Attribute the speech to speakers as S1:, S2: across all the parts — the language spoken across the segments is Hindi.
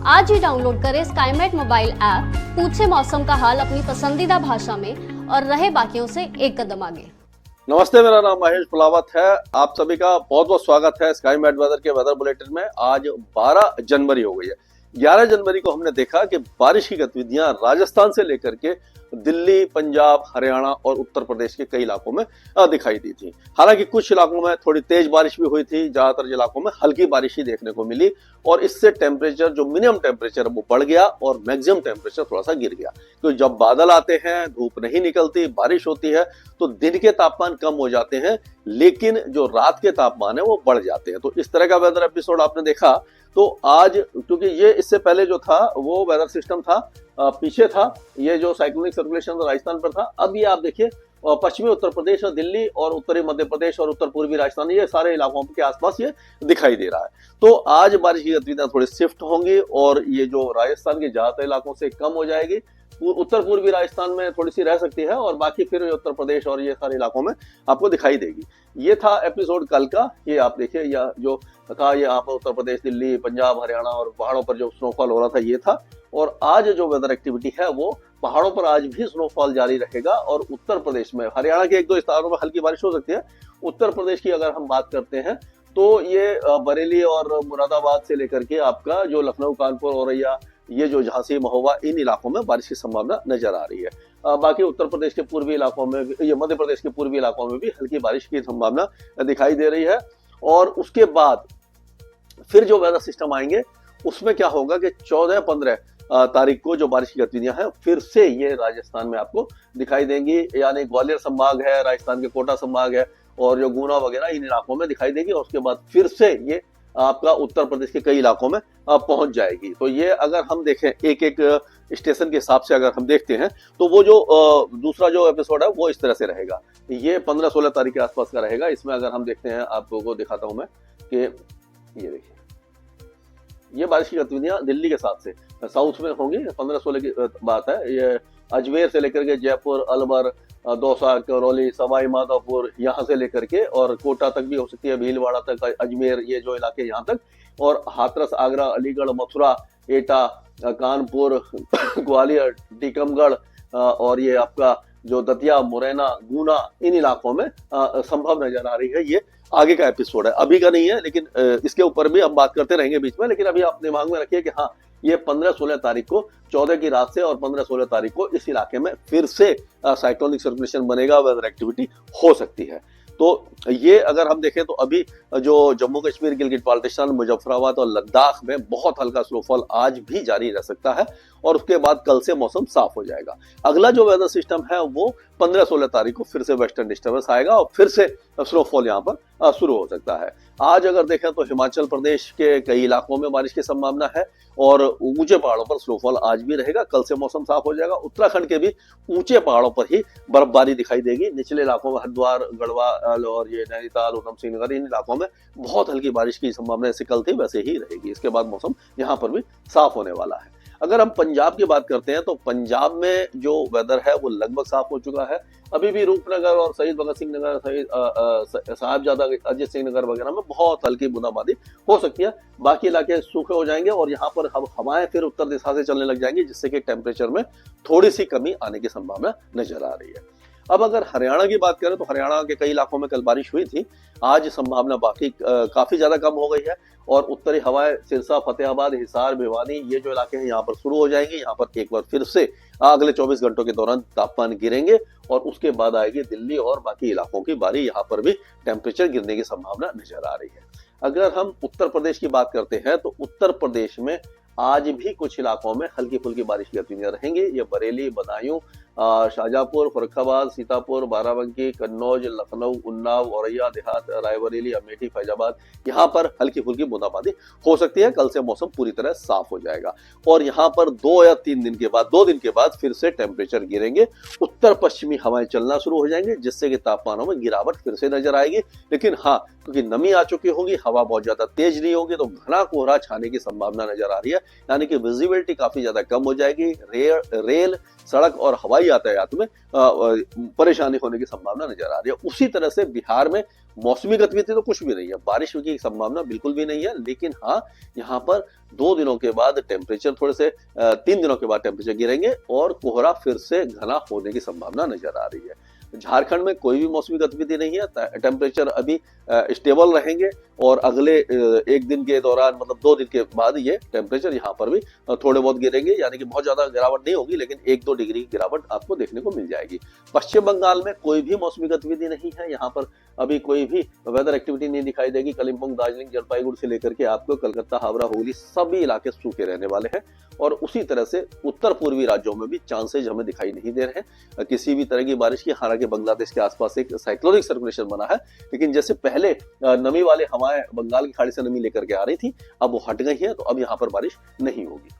S1: आज ही डाउनलोड करें स्काईमेट मोबाइल ऐप, पूछे मौसम का हाल अपनी पसंदीदा भाषा में और रहे बाकियों से एक कदम आगे।
S2: नमस्ते, मेरा नाम महेश फुलावत है। आप सभी का बहुत बहुत स्वागत है स्काईमेट वेदर के वेदर बुलेटिन में। आज 12 जनवरी हो गई है। 11 जनवरी को हमने देखा कि बारिश की गतिविधियां राजस्थान से लेकर के दिल्ली, पंजाब, हरियाणा और उत्तर प्रदेश के कई इलाकों में दिखाई दी थी। हालांकि कुछ इलाकों में थोड़ी तेज बारिश भी हुई थी, ज्यादातर इलाकों में हल्की बारिश ही देखने को मिली और इससे टेम्परेचर, जो मिनिमम टेम्परेचर वो बढ़ गया और मैक्सिमम टेम्परेचर थोड़ा सा गिर गया। तो जब बादल आते हैं, धूप नहीं निकलती, बारिश होती है तो दिन के तापमान कम हो जाते हैं, लेकिन जो रात के तापमान है वो बढ़ जाते हैं। तो इस तरह का वेदर एपिसोड आपने देखा। तो आज क्योंकि ये इससे पहले जो था वो वेदर सिस्टम था, पीछे था, ये जो साइक्लोनिक सर्कुलेशन राजस्थान पर था। अब ये आप देखिए पश्चिमी उत्तर प्रदेश और दिल्ली और उत्तरी मध्य प्रदेश और उत्तर पूर्वी राजस्थान, ये सारे इलाकों के आसपास ये दिखाई दे रहा है। तो आज बारिश की गतिविधियां थोड़ी शिफ्ट होंगी और ये जो राजस्थान के ज्यादातर इलाकों से कम हो जाएगी। उत्तर पूर्वी राजस्थान में थोड़ी सी रह सकती है और बाकी फिर उत्तर प्रदेश और ये सारे इलाकों में आपको दिखाई देगी। ये था एपिसोड कल का। ये आप देखिए, या जो था ये यहाँ पर उत्तर प्रदेश, दिल्ली, पंजाब, हरियाणा और पहाड़ों पर जो स्नोफॉल हो रहा था ये था। और आज जो वेदर एक्टिविटी है वो पहाड़ों पर आज भी स्नोफॉल जारी रहेगा और उत्तर प्रदेश में, हरियाणा के एक दो स्थानों में हल्की बारिश हो सकती है। उत्तर प्रदेश की अगर हम बात करते हैं तो ये बरेली और मुरादाबाद से लेकर के आपका जो लखनऊ, कानपुर, औरैया, ये जो झांसी, महोबा, इन इलाकों में बारिश की संभावना नजर आ रही है। बाकी उत्तर प्रदेश के पूर्वी इलाकों में, ये मध्य प्रदेश के पूर्वी इलाकों में भी हल्की बारिश की संभावना दिखाई दे रही है। और उसके बाद फिर जो वेदर सिस्टम आएंगे उसमें क्या होगा कि 14-15 तारीख को जो बारिश की गतिविधियां हैं फिर से ये राजस्थान में आपको दिखाई देंगी। यानी ग्वालियर संभाग है, राजस्थान के कोटा संभाग है और जो गुना वगैरह इन इलाकों में दिखाई देगी। और उसके बाद फिर से ये आपका उत्तर प्रदेश के कई इलाकों में पहुंच जाएगी। तो ये अगर हम देखें एक एक स्टेशन के हिसाब से अगर हम देखते हैं तो वो जो दूसरा जो एपिसोड है वो इस तरह से रहेगा। ये 15-16 तारीख के आसपास का रहेगा। इसमें अगर हम देखते हैं, आपको दिखाता हूं मैं कि ये देखिए, ये बारिश की गतिविधियां दिल्ली के साथ से साउथ में होंगी। 15-16 की बात है। ये अजमेर से लेकर के जयपुर, अलवर, दौसा, करौली, सवाई माधोपुर, यहाँ से लेकर के और कोटा तक भी हो सकती है, भीलवाड़ा तक, अजमेर, ये जो इलाके यहाँ तक, और हाथरस, आगरा, अलीगढ़, मथुरा, एटा, कानपुर, ग्वालियर, टीकमगढ़ और ये आपका जो दतिया, मुरैना, गुना, इन इलाकों में संभव नजर आ रही है। ये आगे का एपिसोड है, अभी का नहीं है, लेकिन इसके ऊपर भी हम बात करते रहेंगे बीच में। लेकिन अभी आप दिमाग में रखिए कि हाँ, ये 15-16 तारीख को, 14 की रात से और 15-16 तारीख को इस इलाके में फिर से साइक्लोनिक सर्कुलेशन बनेगा, वेदर एक्टिविटी हो सकती है। तो ये अगर हम देखें तो अभी जो जम्मू कश्मीर, गिलगित बाल्टिस्तान, मुजफ्फराबाद और लद्दाख में बहुत हल्का स्नोफॉल आज भी जारी रह सकता है और उसके बाद कल से मौसम साफ हो जाएगा। अगला जो वेदर सिस्टम है वो 15-16 तारीख को फिर से वेस्टर्न डिस्टर्बेंस आएगा और फिर से स्नोफॉल यहाँ पर शुरू हो सकता है। आज अगर देखें तो हिमाचल प्रदेश के कई इलाकों में बारिश की संभावना है और ऊंचे पहाड़ों पर स्नोफॉल आज भी रहेगा। कल से मौसम साफ हो जाएगा। उत्तराखंड के भी ऊंचे पहाड़ों पर ही बर्फबारी दिखाई देगी। निचले इलाकों में हरिद्वार, गढ़वाल और ये नैनीताल, उधम सिंह नगर, इन इलाकों में बहुत हल्की बारिश की संभावना जैसे कल थी वैसे ही रहेगी। इसके बाद मौसम यहाँ पर भी साफ होने वाला है। अगर हम पंजाब की बात करते हैं तो पंजाब में जो वेदर है वो लगभग साफ हो चुका है। अभी भी रूपनगर और शहीद भगत सिंह नगर, साहिबजादा, अजीत सिंह नगर वगैरह में बहुत हल्की बूंदाबांदी हो सकती है। बाकी इलाके सूखे हो जाएंगे और यहाँ पर हवाएं फिर उत्तर दिशा से चलने लग जाएंगी, जिससे कि टेम्परेचर में थोड़ी सी कमी आने की संभावना नजर आ रही है। अब अगर हरियाणा की बात करें तो हरियाणा के कई इलाकों में कल बारिश हुई थी। आज संभावना बाकी काफी ज्यादा कम हो गई है और उत्तरी हवाएं सिरसा, फतेहाबाद, हिसार, भिवानी, ये जो इलाके हैं यहाँ पर शुरू हो जाएंगे। यहाँ पर एक बार फिर से अगले 24 घंटों के दौरान तापमान गिरेंगे और उसके बाद आएगी दिल्ली और बाकी इलाकों की बारी। यहाँ पर भी टेम्परेचर गिरने की संभावना नजर आ रही है। अगर हम उत्तर प्रदेश की बात करते हैं तो उत्तर प्रदेश में आज भी कुछ इलाकों में हल्की फुल्की बारिश की गतिविधियां रहेंगी। ये बरेली, बदायूं, शाजापुर, फर्रुखाबाद, सीतापुर, बाराबंकी, कन्नौज, लखनऊ, उन्नाव, औरैया, देहात, रायबरेली, अमेठी, फैजाबाद, यहाँ पर हल्की फुल्की बूंदाबांदी हो सकती है। कल से मौसम पूरी तरह साफ हो जाएगा और यहाँ पर 2 या 3 दिन के बाद, 2 दिन के बाद फिर से टेम्परेचर गिरेंगे। उत्तर पश्चिमी हवाएं चलना शुरू हो जाएंगे, जिससे कि तापमानों में गिरावट फिर से नजर आएगी। लेकिन हाँ, क्योंकि नमी आ चुकी होगी, हवा बहुत ज्यादा तेज नहीं होगी, तो घना कोहरा छाने की संभावना नजर आ रही है। यानी कि विजिबिलिटी काफी ज्यादा कम हो जाएगी। रेल, सड़क और हवाई यातायात में परेशानी होने की संभावना नजर आ रही है। उसी तरह से बिहार में मौसमी गतिविधि तो कुछ भी नहीं है, बारिश की संभावना बिल्कुल भी नहीं है। लेकिन हाँ, यहाँ पर 2 दिनों के बाद टेम्परेचर थोड़े से 3 दिनों के बाद टेम्परेचर गिरेंगे और कोहरा फिर से घना होने की संभावना नजर आ रही है। झारखंड में कोई भी मौसमी गतिविधि नहीं है, टेम्परेचर अभी स्टेबल रहेंगे और अगले 1 दिन के दौरान मतलब 2 दिन के बाद ये टेम्परेचर यहाँ पर भी थोड़े बहुत गिरेंगे, यानी कि बहुत ज्यादा गिरावट नहीं होगी, लेकिन 1-2 डिग्री गिरावट आपको देखने को मिल जाएगी। पश्चिम बंगाल में कोई भी मौसमी गतिविधि नहीं है, यहाँ पर अभी कोई भी वेदर एक्टिविटी नहीं दिखाई देगी। कालिम्पोंग, दार्जिलिंग, जलपाईगुड़ी से लेकर के आपको कलकत्ता, हावड़ा, हुगली सभी इलाके सूखे रहने वाले हैं। और उसी तरह से उत्तर पूर्वी राज्यों में भी चांसेज हमें दिखाई नहीं दे रहे हैं किसी भी तरह की बारिश की। हालांकि बांग्लादेश के आसपास एक साइक्लोनिक सर्कुलेशन बना है, लेकिन जैसे पहले नमी वाले हवाएं बंगाल की खाड़ी से नमी लेकर के आ रही थी, अब वो हट गई है, तो अब यहाँ पर बारिश नहीं होगी।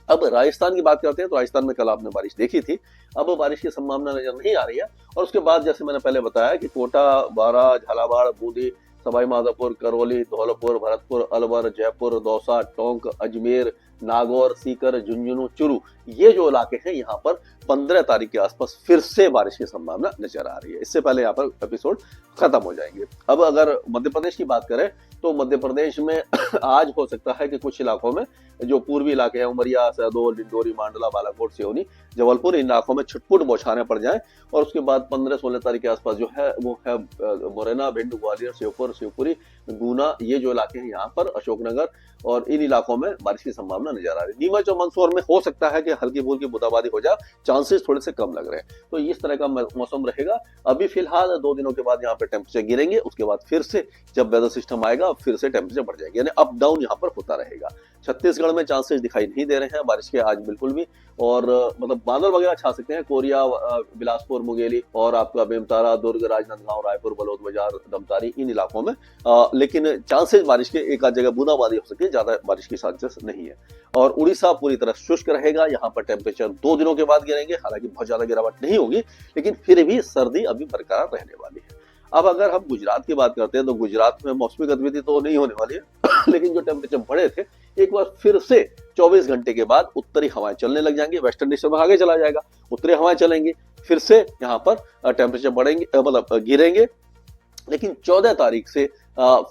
S2: अब राजस्थान की बात करते हैं तो राजस्थान में कल आपने बारिश देखी थी, अब बारिश की संभावना नजर नहीं आ रही है। और उसके बाद जैसे मैंने पहले बताया कि कोटा, बारा, झालावाड़, बूंदी, सवाई माधोपुर, करौली, धौलपुर, भरतपुर, अलवर, जयपुर, दौसा, टोंक, अजमेर, नागौर, सीकर, झुंझुनू, चुरू, ये जो इलाके हैं यहाँ पर 15 तारीख के आसपास फिर से बारिश की संभावना नजर आ रही है। इससे पहले यहाँ पर एपिसोड खत्म हो जाएंगे। अब अगर मध्य प्रदेश की बात करें तो मध्य प्रदेश में आज हो सकता है कि कुछ इलाकों में जो पूर्वी इलाके हैं, उमरिया, शहडोल, डिंडोरी, मांडला, बालाकोट, सिवनी, जबलपुर, इन इलाकों में छुटपुट बौछारें पड़ जाएं। और उसके बाद 15-16 तारीख के आसपास जो है वो है मुरैना, भिंड, ग्वालियर, श्योपुर, शिवपुरी, गुना, ये जो इलाके हैं यहाँ पर, अशोकनगर, और इन इलाकों में बारिश की संभावना नजर आ रही है। नीमच और मंदसौर में हो सकता है कि हल्की फुल्की बूंदाबांदी हो जाए, चांसेस थोड़े से कम लग रहे हैं। तो इस तरह का मौसम रहेगा। अभी फिलहाल 2 दिनों के बाद यहाँ पे टेम्परेचर गिरेंगे, उसके बाद फिर से जब वेदर सिस्टम आएगा फिर से टेम्परेचर बढ़ जाएगी, यानी अप डाउन यहाँ पर होता रहेगा। छत्तीसगढ़ में चांसेस दिखाई नहीं दे रहे हैं बारिश के आज बिल्कुल भी, और मतलब बादल वगैरह छा सकते हैं कोरिया, बिलासपुर, मुंगेली और आपका बेमतारा, दुर्ग, राजनांदगांव, रायपुर, बलौद बाजार, दमतारी, इन इलाकों में। लेकिन चांसेस बारिश के एक आध जगह बूंदाबांदी हो सकती है, ज्यादा बारिश की चांसेस नहीं है। और उड़ीसा पूरी तरह शुष्क रहेगा, यहाँ पर टेम्परेचर 2 दिनों के बाद गिरेंगे, हालांकि बहुत ज्यादा गिरावट नहीं होगी, लेकिन फिर भी सर्दी अभी बरकरार रहने वाली है। अब अगर हम गुजरात की बात करते हैं तो गुजरात में मौसमी गतिविधि तो नहीं होने वाली है लेकिन जो टेम्परेचर बढ़े थे, एक बार फिर से 24 घंटे के बाद उत्तरी हवाएं चलने लग जाएंगी, वेस्टर्न डिस्टर्ब आगे चला जाएगा, उत्तरी हवाएं चलेंगी, फिर से यहाँ पर टेम्परेचर बढ़ेंगे, मतलब गिरेंगे। लेकिन 14 तारीख से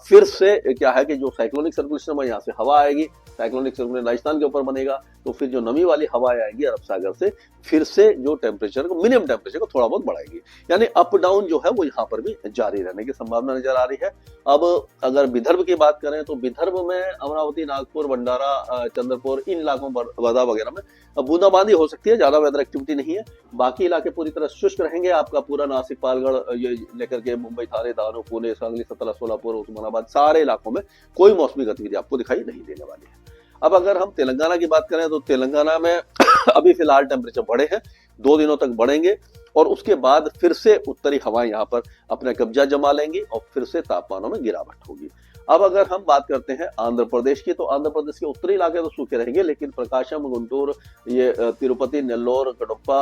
S2: फिर से क्या है कि जो साइक्लोनिक सर्कुलेशन है यहाँ से हवा आएगी, साइक्लोनिक सर्कुलेशन राजस्थान के ऊपर बनेगा, तो फिर जो नमी वाली हवाएं आएंगी अरब सागर से, फिर से जो टेम्परेचर को, मिनिमम टेम्परेचर को थोड़ा बहुत बढ़ाएगी, यानी अप डाउन जो है वो यहाँ पर भी जारी रहने की संभावना नजर आ रही है। अब अगर विदर्भ की बात करें तो विदर्भ में अमरावती, नागपुर, भंडारा, चंद्रपुर, इन इलाकों पर वर्धा वगैरह में बूंदाबांदी हो सकती है, ज्यादा वेदर एक्टिविटी नहीं है। बाकी इलाके पूरी तरह शुष्क रहेंगे, आपका पूरा नासिक, पालगढ़, ये लेकर के मुंबई, थाने, दानो, पुणे, सांगली, सतना, सोलापुर, उस्मानाबाद, सारे इलाकों में कोई मौसमी गतिविधि आपको दिखाई नहीं देने वाली है। अब अगर हम तेलंगाना की बात करें तो तेलंगाना में अभी फिलहाल टेम्परेचर बढ़े हैं, 2 दिनों तक बढ़ेंगे और उसके बाद फिर से उत्तरी हवाएं यहाँ पर अपना कब्जा जमा लेंगी और फिर से तापमानों में गिरावट होगी। अब अगर हम बात करते हैं आंध्र प्रदेश की, तो आंध्र प्रदेश के उत्तरी इलाके तो सूखे रहेंगे, लेकिन प्रकाशम, गुंटूर, ये तिरुपति, नेल्लोर, कडप्पा,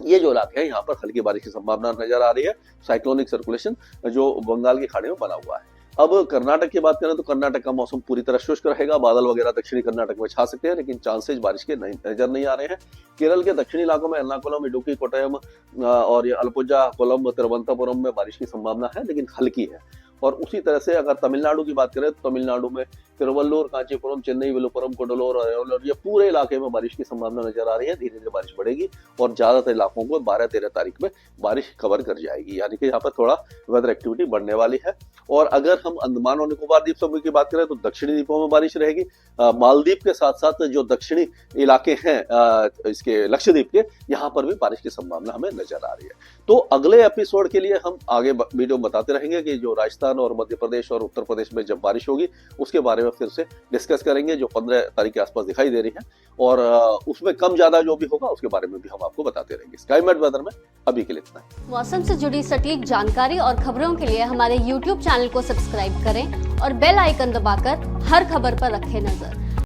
S2: ये जो इलाके हैं यहाँ पर हल्की बारिश की संभावना नजर आ रही है। साइक्लोनिक सर्कुलेशन जो बंगाल की खाड़ी में बना हुआ है। अब कर्नाटक की बात करें तो कर्नाटक का मौसम पूरी तरह शुष्क रहेगा, बादल वगैरह दक्षिणी कर्नाटक में छा सकते हैं, लेकिन चांसेस बारिश के नजर नहीं आ रहे हैं। केरल के दक्षिणी इलाकों में एर्नाकुलम, इडुक्की, कोट्टयम और ये अल्पुजा, कोलम, तिरुवनंतपुरम में बारिश की संभावना है, लेकिन हल्की है। और उसी तरह से अगर तमिलनाडु की बात करें तो तमिलनाडु में तिरुवल्लुर, कांचीपुरम, चेन्नई, विलुपुरम, कुडलोर और ये पूरे इलाके में बारिश की संभावना नजर आ रही है। धीरे धीरे बारिश बढ़ेगी और ज्यादातर इलाकों को 12-13 तारीख में बारिश कवर कर जाएगी, यानी कि यहाँ पर थोड़ा वेदर एक्टिविटी बढ़ने वाली है। और अगर हम अंडमान और निकोबार द्वीप समूह की बात करें तो दक्षिणी द्वीपों में बारिश रहेगी। मालदीव के साथ साथ जो दक्षिणी इलाके हैं इसके लक्षद्वीप के, यहाँ पर भी बारिश की संभावना हमें नजर आ रही है। तो अगले एपिसोड के लिए हम आगे वीडियो बताते रहेंगे कि जो राजस्थान और मध्य प्रदेश और उत्तर प्रदेश में जब बारिश होगी उसके बारे में फिर से डिस्कस करेंगे, जो 15 तारीख के आसपास दिखाई दे रही है, और उसमें कम ज्यादा जो भी होगा उसके बारे में भी हम आपको बताते रहेंगे। स्काई मैट वेदर में अभी के लिए इतना ही।
S1: मौसम से जुड़ी सटीक जानकारी और खबरों के लिए हमारे YouTube चैनल को सब्सक्राइब करें और बेल आइकन दबाकर हर खबर पर रखें नजर।